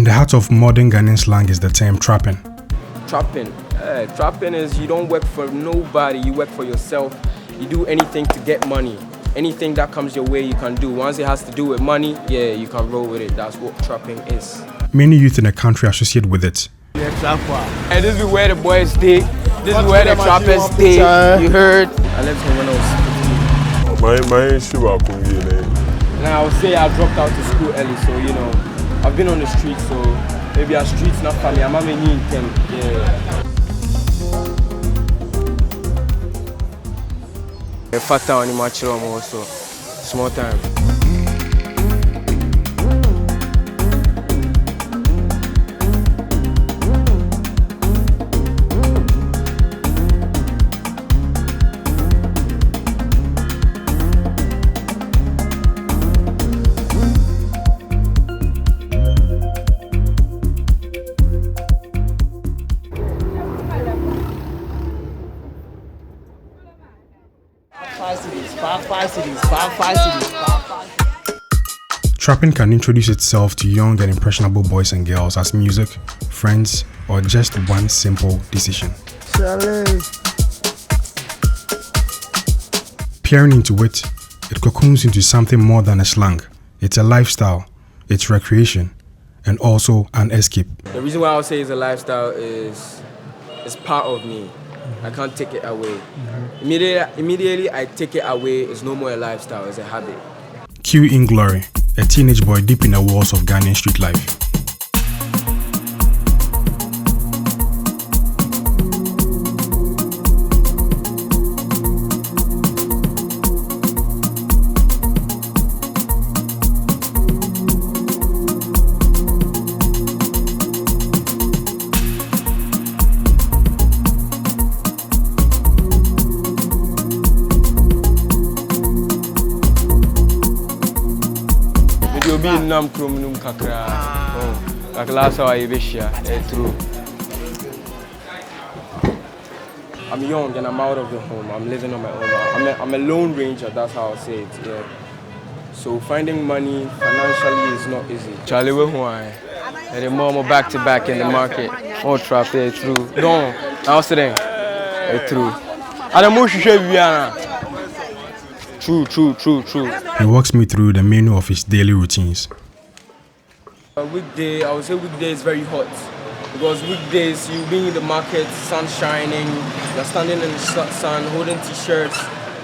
the heart of modern Ghanaian slang is the term trapping. Trapping is you don't work for nobody, you work for yourself. You do anything to get money. Anything that comes your way, you can do. Once it has to do with money, yeah, you can roll with it. That's what trapping is. Many youth in the country associate with it. And this is where the boys stay. This is where the trappers stay. You heard? I left him when I was 15. Now I would say I dropped out of school early, so you know, I've been on the streets, so maybe our streets not family. I'm not in them. Yeah. A factor on the match also. Small time. Trapping can introduce itself to young and impressionable boys and girls as music, friends, or just one simple decision. Peering into it, it cocoons into something more than a slang. It's a lifestyle, it's recreation, and also an escape. The reason why I would say it's a lifestyle is it's part of me. I can't take it away. Immediately I take it away, it's no more a lifestyle, it's a habit. Q in Glory, a teenage boy deep in the walls of Ghanaian street life. Nam Krumnum Kakra. Like last hour, true. I'm young and I'm out of the home. I'm living on my own. I'm a lone ranger, that's how I say it. Yeah. So finding money financially is not easy. Charlie, where I? And the more back to back in the market. More trap there, true. No, I'll say that. True. And I'm more sure. True. He walks me through the menu of his daily routines. Weekday, I would say weekday is very hot because weekdays you be in the market, sun shining, you're standing in the sun, holding t-shirts,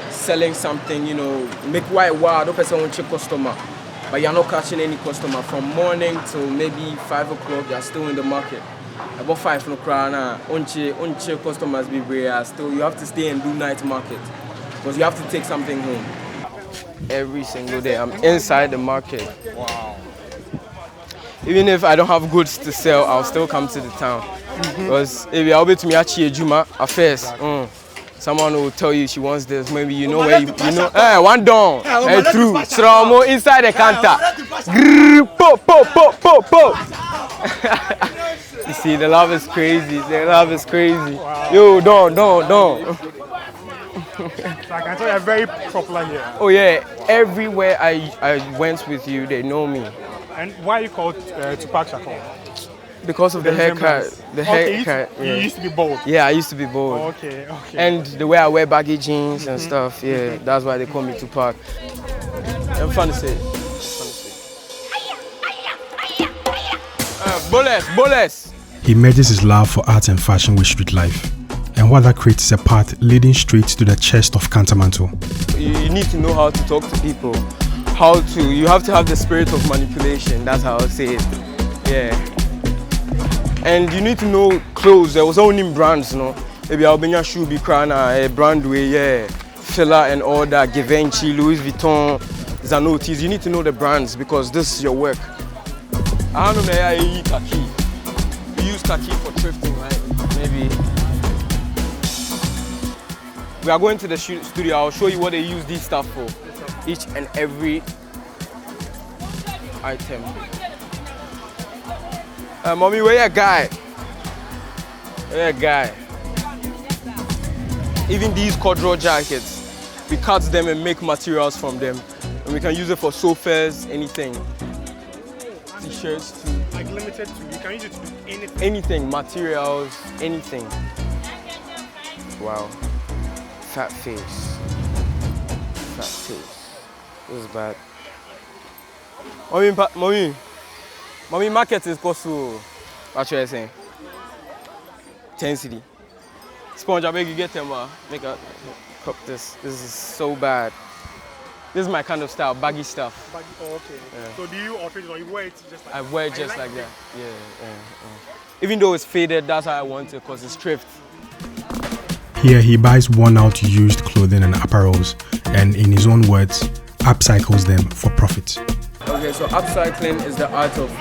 selling something, you know, make white wow, don't person want your customer, but you're not catching any customer from morning till maybe 5 o'clock. You're still in the market. About 5 o'clock now, unche customers be rare. Still, you have to stay and do night market because you have to take something home. Every single day, I'm inside the market. Wow. Even if I don't have goods to sell, I'll still come to the town. Because if I'll be to me at Juma affairs, someone will tell you she wants this. Maybe you know where you know. Hey, one down, hey, through. Stramo inside the counter. Po. You see, the love is crazy. The love is crazy. Wow. Yo, don't. So I can tell you're very popular here. Oh yeah, everywhere I went with you, they know me. And why are you called Tupac Shakur? Because of the haircut. The haircut. You used to be bald. Yeah, I used to be bald. Okay. And the way I wear baggy jeans and stuff, yeah, that's why they call me Tupac. I'm fun to say. Bullets. He merges his love for art and fashion with street life. And what that creates is a path leading straight to the chest of Cantamanto. You need to know how to talk to people. You have to have the spirit of manipulation, that's how I say it. Yeah. And you need to know clothes. There was only brands, you know. Maybe Albania shoe be Krana, brand way, yeah. Fila and all that, Givenchy, Louis Vuitton, Zanotis. You need to know the brands because this is your work. I don't know, I khaki. We use khaki for thrifting, right? Maybe. We are going to the studio. I'll show you what they use this stuff for. Each and every item. Mommy, where you guy? Even these corduroy jackets, we cut them and make materials from them. And we can use it for sofas, anything. T-shirts too. like limited to, you can use it to do anything. Anything, materials, anything. Wow. Fat face. Fat face. This is bad. Mommy, market is cost to, what you saying? 10 cedi. Sponge, I beg you get them, make a cup this. This is so bad. This is my kind of style, baggy stuff. Baggy, oh, okay. Yeah. So do you alter it or you wear it just like I wear it just like that. Yeah. Even though it's faded, that's how I want it, because it's thrift. Here he buys worn-out used clothing and apparels, and in his own words, upcycles them for profit. Okay, so upcycling is the art of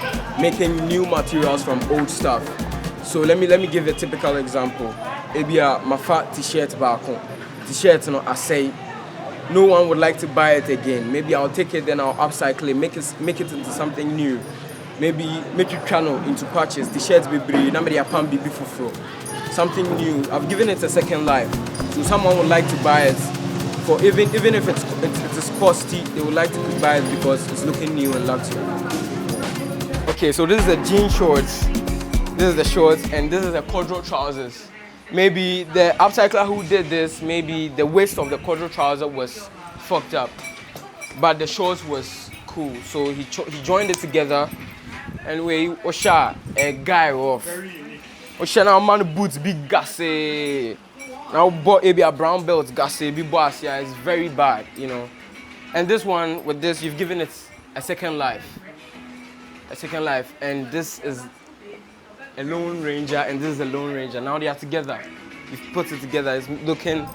making new materials from old stuff. So let me give a typical example. Maybe my fat t-shirt back home. T-shirt, I say, no one would like to buy it again. Maybe I'll take it, then I'll upcycle it, make it into something new. Maybe make it channel into patches. T-shirts be brave, nobody a pan be before. Something new. I've given it a second life. So someone would like to buy it. For even if it's costly, they would like to buy it because it's looking new and luxury. Okay, so this is the jean shorts. This is the shorts, and this is the corduroy trousers. Maybe the upcycler who did this, maybe the waist of the corduroy trouser was fucked up, but the shorts was cool. So he joined it together, and we Osha a guy off. Osha now man boots big gassy. Now bought maybe a brown belt gassy big boss. Yeah, it's very bad, you know. And this one with this, you've given it a second life. And this is a Lone Ranger, and this is a Lone Ranger. Now they are together. You've put it together. It's looking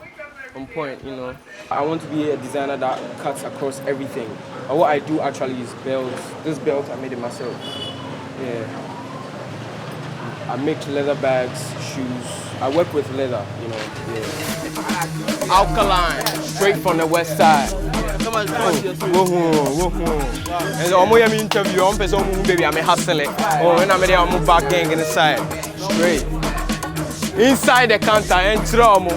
on point, you know. I want to be a designer that cuts across everything. And what I do actually is belts. This belt I made it myself. Yeah. I make leather bags, shoes. I work with leather, you know. Yeah. Alkaline, straight from the west side. Come on, and I'm interview. I'm baby. I'm hustling. Oh, when I'm there, I'm back gang in the side. Straight. Inside the counter, and throw.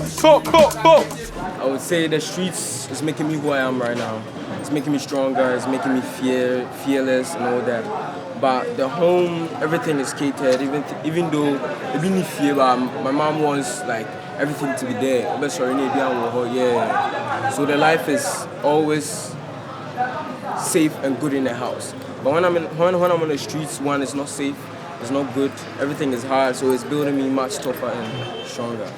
I would say the streets is making me who I am right now. It's making me stronger. It's making me fearless and all that. But the home, everything is catered. Even though it didn't fear, my mom wants like everything to be there. Yeah. So the life is always safe and good in the house. But when I'm on the streets, one, it's not safe, it's not good. Everything is hard, so it's building me much tougher and stronger.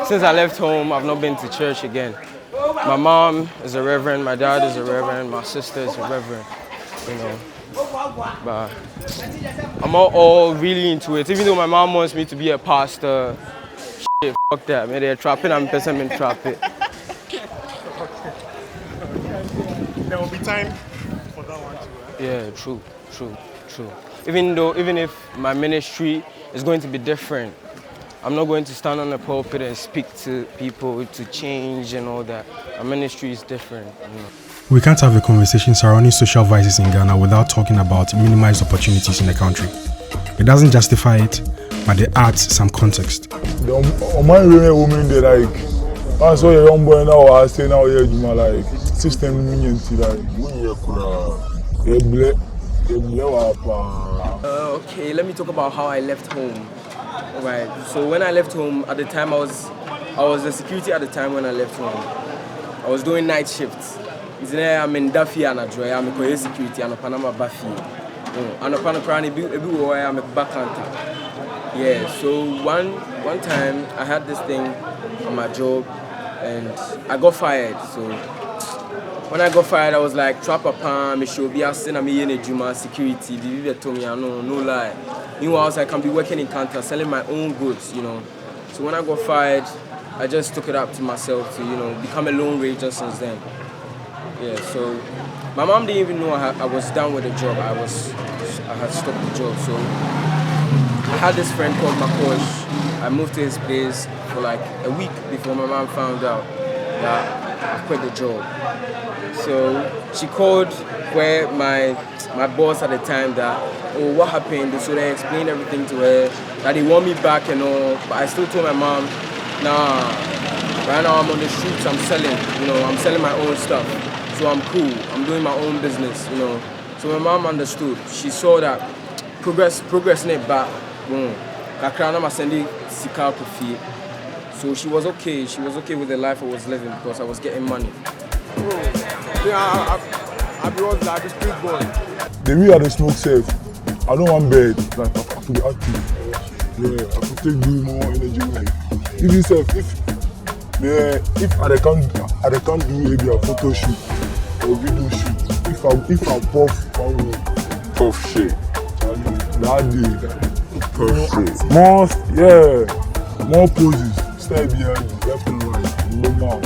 Since I left home, I've not been to church again. My mom is a reverend, my dad is a reverend, my sister is a reverend, you know. But I'm all really into it. Even though my mom wants me to be a pastor, shit, fuck that. Man, they're trapping, I'm person trapping. there will be time for that one too, right? Yeah, true. Even if my ministry is going to be different, I'm not going to stand on the pulpit and speak to people to change and all that. My ministry is different, you know. We can't have a conversation surrounding social vices in Ghana without talking about minimized opportunities in the country. It doesn't justify it, but it adds some context. The man really woman they like. I saw a young boy now. I say now here you like system union like. Okay, let me talk about how I left home. Alright. So when I left home, at the time I was the security at the time when I left home. I was doing night shifts. I'm in Duffy and I'm a security and a Panama Buffy. And a Panama I'm a backhunter. Yeah, so one time I had this thing on my job and I got fired. So when I got fired, I was like, trap a palm, should be asking me in a Juma security. They told me, no lie. Meanwhile, I can be working in Kanta, selling my own goods, you know. So when I got fired, I just took it up to myself to, you know, become a Lone Ranger since then. Yeah, so my mom didn't even know I was done with the job. I had stopped the job. So I had this friend called Makosh. I moved to his place for like a week before my mom found out that I quit the job. So she called where my boss at the time that, oh, what happened? So they explained everything to her, that they want me back and all. But I still told my mom, nah, right now I'm on the streets, I'm selling my own stuff. So I'm cool, I'm doing my own business, you know. So my mom understood. She saw that progress in it back. Accra na sending Saka to fee. So she was okay. She was okay with the life I was living because I was getting money. Yeah, I was like a street boy. The way I dey smoke safe, I don't want bed. Like I could be active. Yeah, I could take do more energy. Like if yourself, if I can't do maybe a photo shoot or video shoot. If I puff shit, that day, puff shit. More poses. Stay behind you, left and right, normal.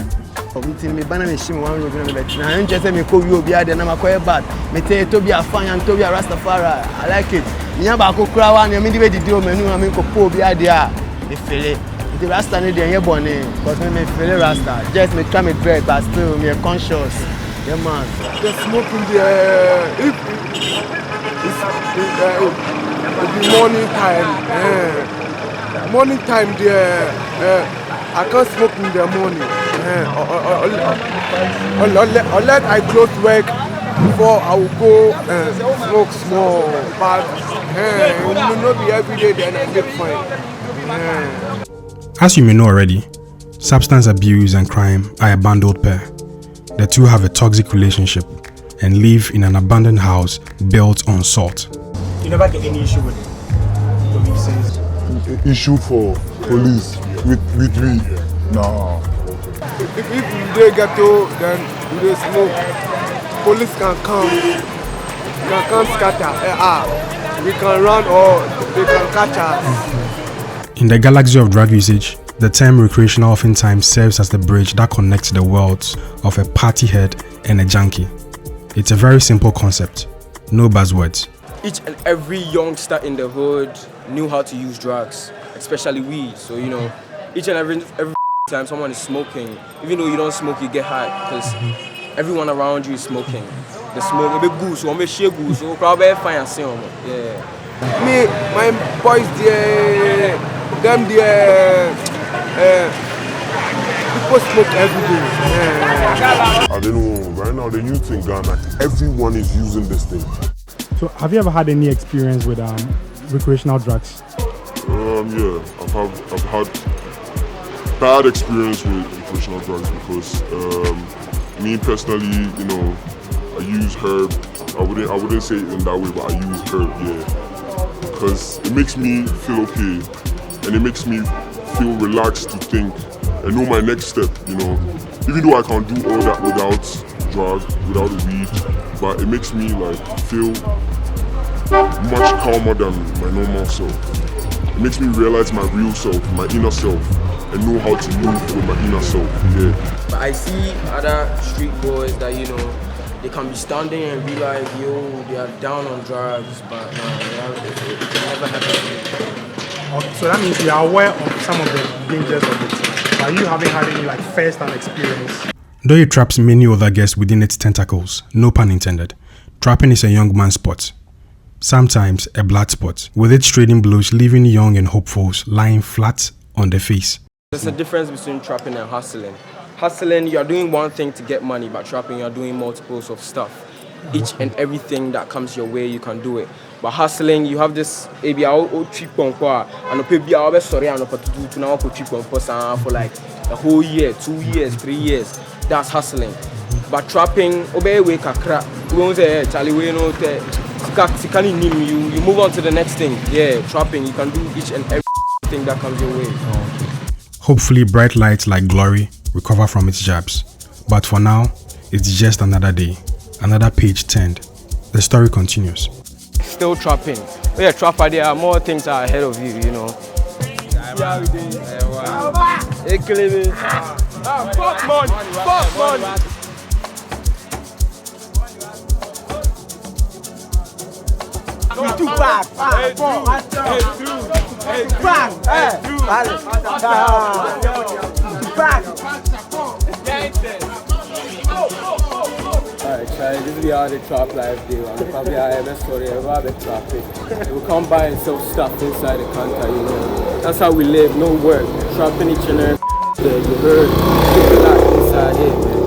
Committee me banana machine one road na bet. Na nje say me ko wi obi ade na makoye bad. Me tell to be a fan and to be a Rastafari. I like it. Me ba ko kura wa na me dey didi o menu na me ko po obi ade a. Me feel it. The Rasta no dey here born because me feel Rasta. Just me try me dread but still me conscious. Yeah man. The smoking the the morning time. Morning time there. I can't smoke in the morning. Unless I close work before I will go smoke small. But not be every day then I make fine. As you may know already, substance abuse and crime are a bundled pair. The two have a toxic relationship and live in an abandoned house built on salt. You never get any issue with police? Issue for police with me? Nah. If they get to, then they smoke. Police can come scatter. We can run or they can catch us. In the galaxy of drug usage, the term recreational oftentimes serves as the bridge that connects the worlds of a party head and a junkie. It's a very simple concept, no buzzwords. Each and every youngster in the hood knew how to use drugs, especially weed. So each and every time someone is smoking, even though you don't smoke, you get high because everyone around you is smoking. The smoke, a bit goose, so I'm share goose, so probably fine and see yeah. Me, my boys, people smoke every day. I don't know, right now the youth in Ghana, everyone is using this thing. So have you ever had any experience with recreational drugs? Yeah, I've had bad experience with recreational drugs because me personally, I use herb. I wouldn't say it in that way, but I use herb, yeah, because it makes me feel okay, and it makes me feel relaxed to think and know my next step. Even though I can't do all that without drug, without weed, but it makes me feel much calmer than my normal self. It makes me realize my real self, my inner self, and know how to move with my inner self. Yeah. But I see other street boys that they can be standing and be like, yo, they are down on drugs, but no, it can never happen. So that means you are aware of some of the dangers of it. But you haven't had any first-hand experience. Though it traps many other guests within its tentacles, no pun intended, trapping is a young man's sport. Sometimes a blood sport, with its trading blows leaving young and hopefuls lying flat on their face. There's a difference between trapping and hustling. Hustling, you are doing one thing to get money, but trapping, you are doing multiples of stuff. Each and everything that comes your way, you can do it. But hustling, you have this maybe trip on and maybe I'll be sorry and to do now trip on for like a whole year, 2 years, 3 years. That's hustling. But trapping, obey we Accra. We won't say Charlie, we know you move on to the next thing. Yeah, trapping, you can do each and everything that comes your way. Hopefully bright lights like glory recover from its jabs. But for now, it's just another day, another page turned. The story continues. Still trapping. Yeah, trapper, there are more things are ahead of you, Yeah, we did. Fuck money. We too bad. Alright, this is how the trap life do. I'm probably a story about the traffic. We come by and sell stuff inside the counter, That's how we live, no work. Trapping each and every day, you heard. Keep it inside here, man.